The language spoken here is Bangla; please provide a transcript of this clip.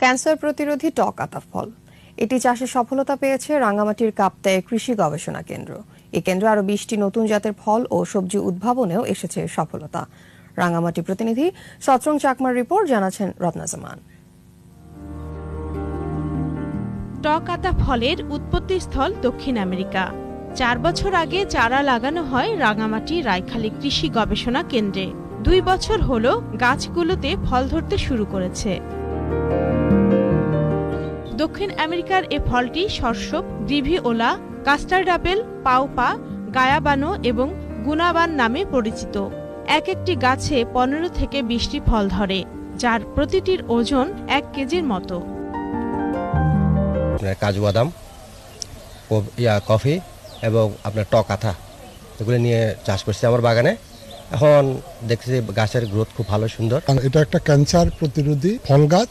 ক্যান্সার প্রতিরোধী টক আতা ফল এটি চাষে সফলতা পেয়েছে রাঙ্গামাটির কাপ্তায়ে কৃষি গবেষণা কেন্দ্র। এই কেন্দ্রে আরো 20টি নতুন জাতের ফল ও সবজি উদ্ভাবনেও এসেছে সফলতা। রাঙ্গামাটি প্রতিনিধি সত্রং চাকমার রিপোর্ট, জানাচ্ছেন রত্না জামান। টক আতা ফলের উৎপত্তিস্থল দক্ষিণ আমেরিকা। 4 বছর আগে চারা লাগানো হয় রাঙ্গামাটি রায়খালী কৃষি গবেষণা কেন্দ্রে। 2 বছর হলো গাছগুলোতে ফল ধরতে শুরু করেছে। দক্ষিণ আমেরিকার এ ফলটি শর্ষপ, গ্রিভিওলা, কাস্টার্ড আপেল, পাওপা, গায়াবানো এবং গুনাবান নামে পরিচিত। এক একটি গাছে 15 থেকে 20টি ফল ধরে, যার প্রতিটির ওজন 1 কেজির মতো। কাজু বাদাম, কফি এবং আপনার টক আতা এগুলো নিয়ে চাষ করছি আমার বাগানে। এখন দেখছি গাছের গ্রোথ খুব ভালো, সুন্দর। এটা একটা ক্যান্সার প্রতিরোধী ফল গাছ,